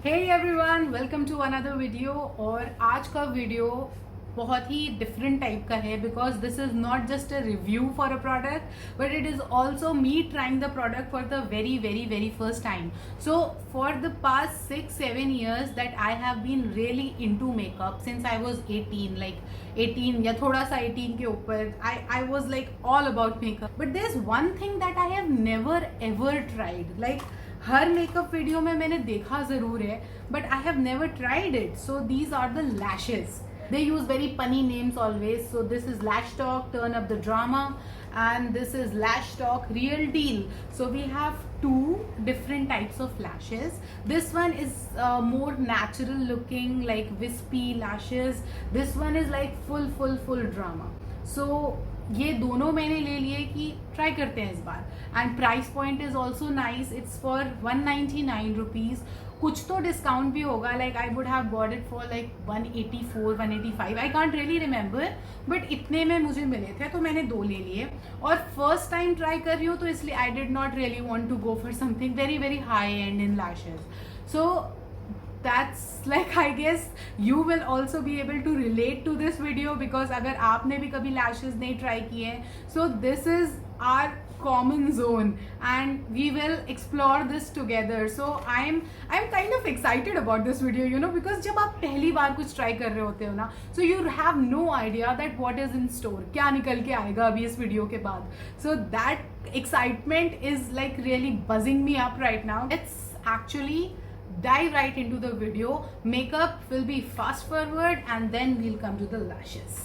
Hey everyone, welcome to another video. और आज का वीडियो बहुत ही डिफरेंट टाइप का है because this is not just a review for a product but it is also me trying the product for the very first time. So for the past 6-7 years that I have been really into makeup since I was 18, like 18 या थोड़ा सा 18 के ऊपर I was like all about makeup. But there is one thing that I have never ever tried. Like हर makeup video में मैंने देखा जरूर है but I have never tried it. So these are the lashes. They use very punny names always. So this is Lash Talk Turn Up the Drama and this is Lash Talk Real Deal. So we have two different types of lashes. This one is more natural looking, like wispy lashes. This one is like full drama. So ये दोनों मैंने ले लिए कि try करते हैं इस बार। And price point is also nice, it's for 199 rupees. कुछ तो डिस्काउंट भी होगा, like I would have bought it for like 184 185, I can't really remember, but इतने में मुझे मिले थे तो मैंने दो ले लिए। और फर्स्ट टाइम ट्राई कर रही हूँ तो इसलिए I did not really want to go for something very high end in lashes. So that's like I guess you will also be able to relate to this video because अगर आपने भी कभी lashes नहीं try किए हैं, so this is our common zone and we will explore this together. So I'm kind of excited about this video, you know, because जब आप पहली बार कुछ try कर रहे होते हो ना, so you have no idea that what is in store, क्या निकल के आएगा अभी इस वीडियो के बाद। So that excitement is like really buzzing me up right now. It's actually dive right into the video. Makeup will be fast forward and then we'll come to the lashes.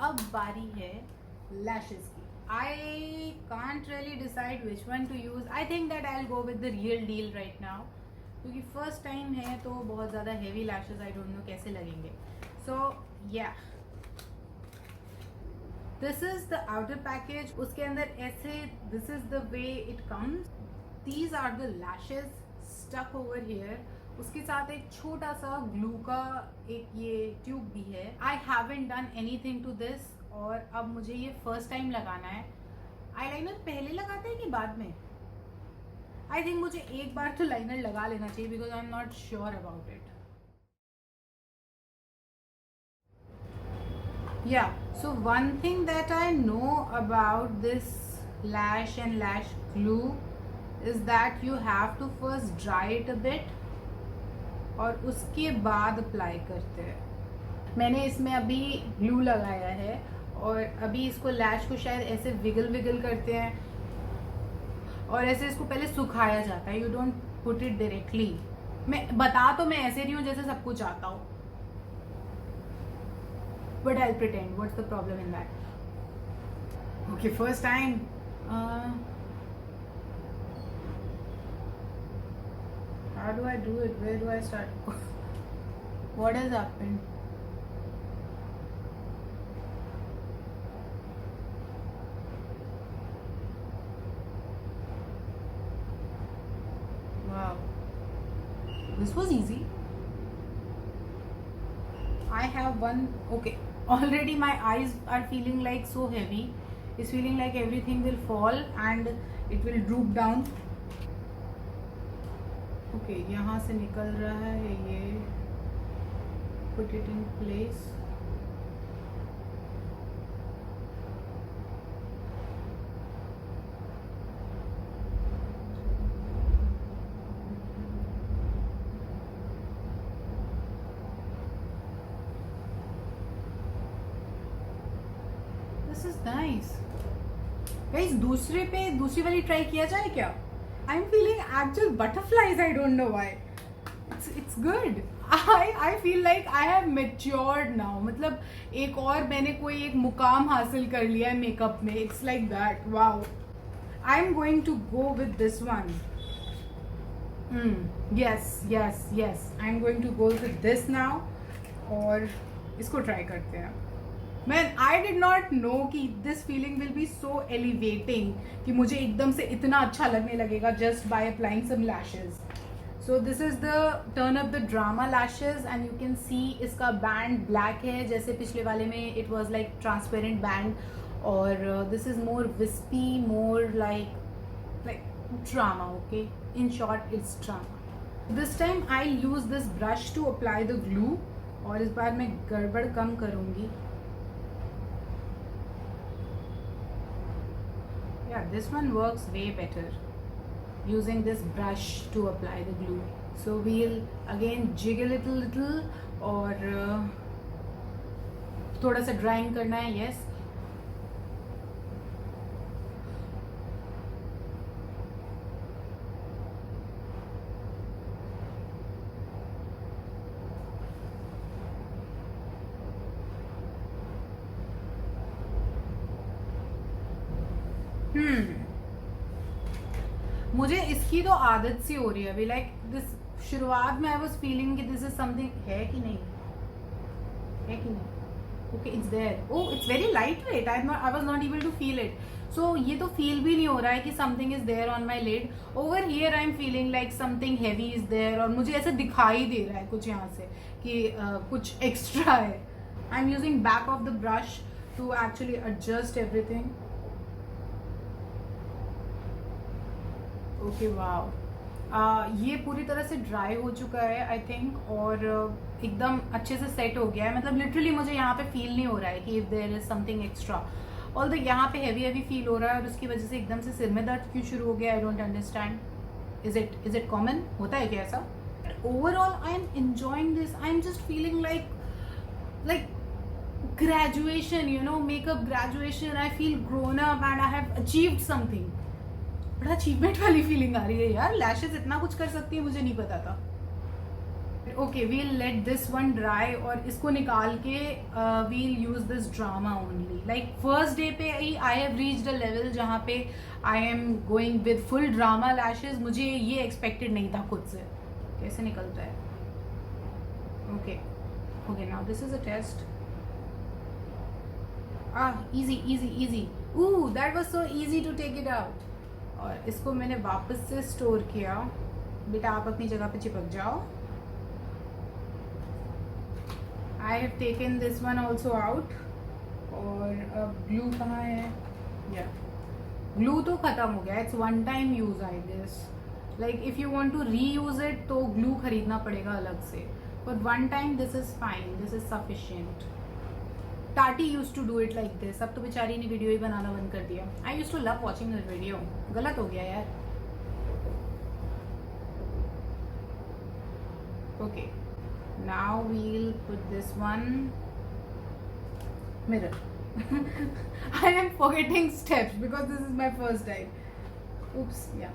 अब बारी है lashes की। I can't really decide which one to use. I think that I will go with the real deal right now, क्योंकि first time है तो बहुत ज़्यादा heavy lashes I don't know कैसे लगेंगे। So yeah this is the outer package. उसके अंदर ऐसे this is the way it comes. These are the lashes stuck over here. उसके साथ एक छोटा सा ग्लू का एक ये ट्यूब भी है। I haven't done anything to this और अब मुझे ये फर्स्ट टाइम लगाना है। आईलाइनर पहले लगाते हैं कि बाद में? आई थिंक मुझे एक बार तो लाइनर लगा लेना चाहिए because I am not sure about it. Yeah, so one thing that I know about this lash and lash glue is that you have to first dry it a bit और उसके बाद apply करते हैं। मैंने इसमें अभी glue लगाया है और अभी इसको लैश को शायद ऐसे विगल करते हैं और ऐसे इसको पहले सुखाया जाता है। You don't put it directly. मैं बता तो मैं ऐसे रही हूँ जैसे सब कुछ आता हूँ, but I'll pretend. What's the problem in that? Okay, first time. How do I do it? Where do I start? What has happened? Wow. This was easy. I have one. Okay. Already my eyes are feeling like so heavy. It's feeling like everything will fall and it will droop down. Okay, यहाँ से निकल रहा है ये. Put it in place. This is nice. Guys, दूसरी वाली try किया जाए क्या? I'm feeling actual butterflies. I don't know why. It's good. I feel like I have matured now. मतलब एक और मैंने कोई एक मुकाम हासिल कर लिया है मेकअप में. It's like that. Wow. I'm going to go with this one. Yes. I'm going to go with this now. और इसको ट्राई करते हैं. Man, I did not know कि this feeling will be so elevating कि मुझे एकदम से इतना अच्छा लगने लगेगा just by applying some lashes. So this is the Turn Up the Drama lashes and you can see इसका band black है जैसे पिछले वाले में it was like transparent band और this is more wispy, more like drama. Okay, in short it's drama. This time I'll use this brush to apply the glue और इस बार मैं गड़बड़ कम करूँगी. Yeah, this one works way better using this brush to apply the glue. So we'll again jiggle it a little और थोड़ा सा drying करना है. Yes. मुझे इसकी तो आदत सी हो रही है अभी. लाइक दिस शुरुआत में आई वाज फीलिंग कि दिस इज समथिंग है कि नहीं. Okay, it's there. Oh, it's very light weight. I was not able to feel it. So ये तो फील भी नहीं हो रहा है कि something is there on my lid. Over here I am feeling like something heavy is there और मुझे ऐसे दिखाई दे रहा है कुछ यहाँ से कि कुछ एक्स्ट्रा है. I am using back of the brush to actually adjust everything. Okay, wow. ये पूरी तरह से ड्राई हो चुका है आई थिंक और एकदम अच्छे से सेट हो गया है. मतलब लिटरली मुझे यहाँ पे फील नहीं हो रहा है कि if there is something extra. Although यहाँ पे हैवी फील हो रहा है और उसकी वजह से एकदम से सिर में दर्द क्यों शुरू हो गया. I don't understand. Is it common? होता है क्या ऐसा? Overall I am enjoying this. I am just feeling like graduation, you know, makeup graduation. I feel grown up and I have achieved something. बड़ा अचीवमेंट वाली feeling आ रही है यार. Lashes इतना कुछ कर सकती है मुझे नहीं पता था. Okay, we'll let this one dry और इसको निकाल के we'll use this drama only. Like first day पे ही I have reached a level जहाँ पे I am going with full drama lashes. मुझे ये एक्सपेक्टेड नहीं था खुद से. कैसे निकलता है? Okay, now this is a test. Easy. Ooh, that was so easy to take it out. और इसको मैंने वापस से स्टोर किया. बेटा आप अपनी जगह पे चिपक जाओ. I have taken this one also out. और अब ग्लू कहाँ है? या ग्लू तो ख़त्म हो गया. It's one time use I guess. Like if you want to reuse it तो ग्लू खरीदना पड़ेगा अलग से. But one time this is fine. This is sufficient. That I use to do it like this. अब तो बेचारी ने video ही बनाना बंद कर दिया. I use to love watching her video. गलत हो गया यार. Okay, now we'll put this one mirror. I am forgetting steps because this is my first time. Oops, yeah.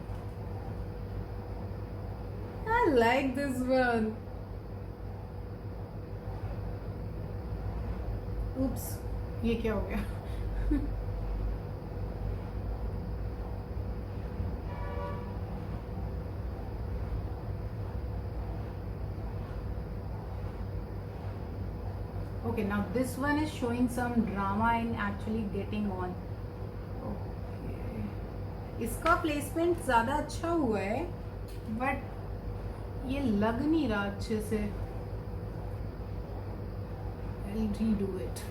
I like this one. Oops, ये क्या हो गया? Okay, now this one is showing some drama in actually getting on. Okay, इसका placement ज़्यादा अच्छा हुआ है but ये लग नहीं रहा अच्छे से. I'll redo it.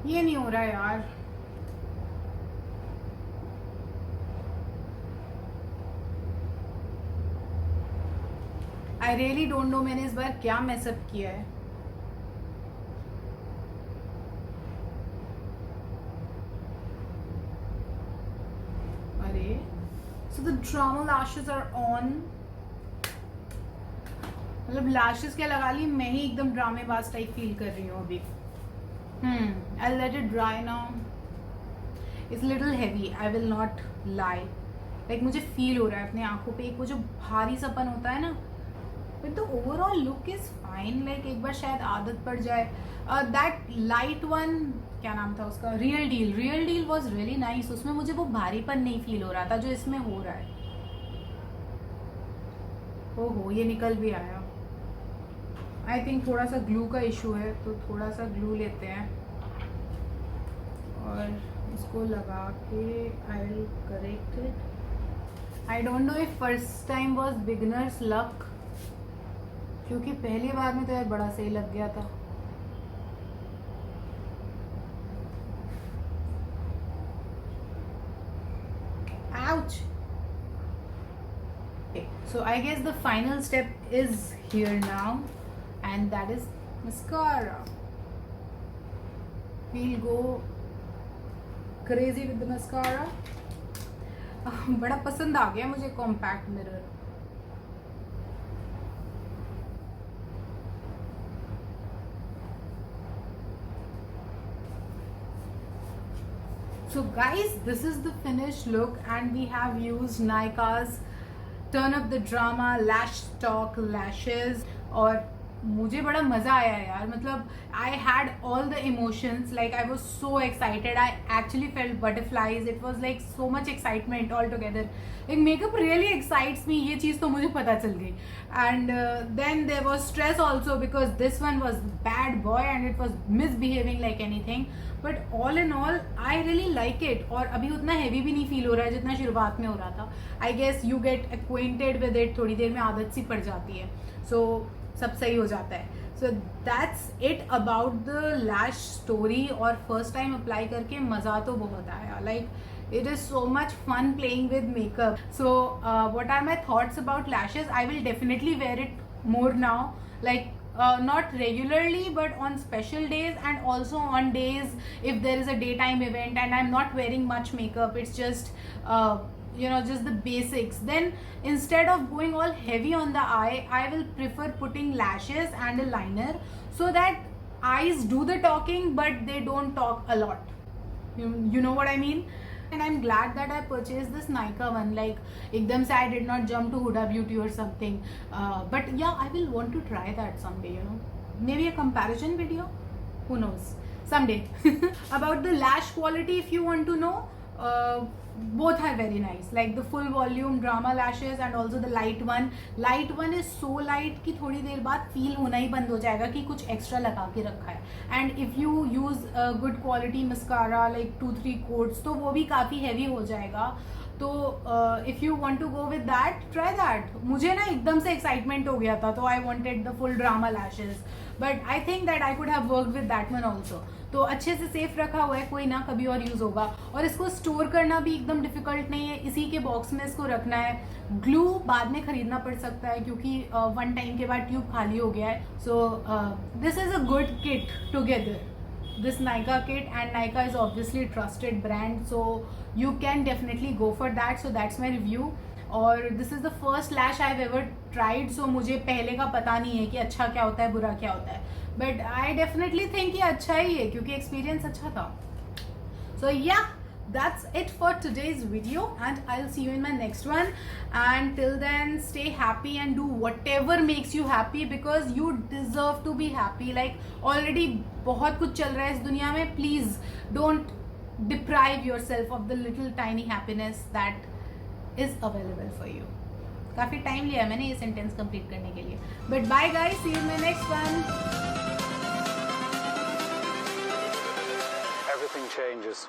ये नहीं हो रहा यार. आई रियली डोंट नो मैंने इस बार क्या मैसअप किया है. अरे, so the drama lashes are on. मतलब लैशेस क्या लगा ली, मैं ही एकदम ड्रामेबाज टाइप फील कर रही हूँ अभी. I let it dry now. It's little heavy, I will not lie. Like मुझे फील हो रहा है अपने आंखों पे एक वो जो भारी सपन होता है ना. But the overall look is fine. Like एक बार शायद आदत पड़ जाए. दैट लाइट वन, क्या नाम था उसका, real deal was really nice. उसमें मुझे वो भारीपन नहीं फील हो रहा था जो इसमें हो रहा है. ओहो, ये निकल भी आया. आई थिंक थोड़ा सा ग्लू का इशू है, तो थोड़ा सा ग्लू लेते हैं और इसको लगा के I will correct it. I don't know if first time was beginners luck, क्योंकि पहली बार में तो यार बड़ा सही लग गया था. Ouch. Okay, so I guess the final step is here now, and that is mascara. We'll go crazy with the mascara. बड़ा पसंद आ गया मुझे compact mirror. So guys, this is the finished look and we have used Nykaa's Turn Up the Drama Lash Stock Lashes. और मुझे बड़ा मज़ा आया यार. मतलब I had all the emotions. Like I was so excited. I actually felt butterflies. It was like so much excitement all together. Like makeup really excites me. ये चीज़ तो मुझे पता चल गई. And then there was stress also because this one was bad boy and it was misbehaving like anything. But all in all, I really like it. और अभी उतना heavy भी नहीं feel हो रहा है जितना शुरुआत में हो रहा था. I guess you get acquainted with it. थोड़ी देर में आदत सी पड़ जाती है. So सब सही हो जाता है. So that's it about the lash story. और first time apply करके मज़ा तो बहुत आया. Like it is so much fun playing with makeup. So what are my thoughts about lashes? I will definitely wear it more now. Like not regularly but on special days and also on days if there is a daytime event and I'm not wearing much makeup. It's just just the basics. Then instead of going all heavy on the eye, I will prefer putting lashes and a liner so that eyes do the talking but they don't talk a lot. You know what I mean? And I'm glad that I purchased this Nykaa one. Like ekdam se I did not jump to Huda Beauty or something. But yeah, I will want to try that someday, Maybe a comparison video. Who knows? Someday. About the lash quality, if you want to know, both are very nice. Like the full volume drama lashes and also the light one. Light one is so light कि थोड़ी देर बाद feel होना ही बंद हो जाएगा कि कुछ extra लगा के रखा है. And if you use good quality mascara like 2-3 coats तो वो भी काफ़ी heavy हो जाएगा. तो if you want to go with that, try that. मुझे ना एकदम से excitement हो गया था तो I wanted the full drama lashes. But I think that I could have worked with that one also. तो अच्छे से सेफ रखा हुआ है, कोई ना कभी और यूज़ होगा. और इसको स्टोर करना भी एकदम डिफिकल्ट नहीं है. इसी के बॉक्स में इसको रखना है. ग्लू बाद में खरीदना पड़ सकता है क्योंकि वन टाइम के बाद ट्यूब खाली हो गया है. So this is a good kit together, this Nykaa kit, and Nykaa is obviously a trusted brand, so you can definitely go for that. So that's my review. और this is the first lash I've ever tried, so मुझे पहले का पता नहीं है कि अच्छा क्या होता है बुरा क्या होता है. But I definitely think ये अच्छा ही है क्योंकि experience अच्छा था. So yeah, that's it for today's video, and I'll see you in my next one. And till then, stay happy and do whatever makes you happy, because you deserve to be happy. Like already बहुत कुछ चल रहा है इस दुनिया में. Please don't deprive yourself of the little tiny happiness that is available for you. काफी time लिया मैंने ये सेंटेंस कंप्लीट करने के लिए. But bye guys, see you in my next one. Everything changes.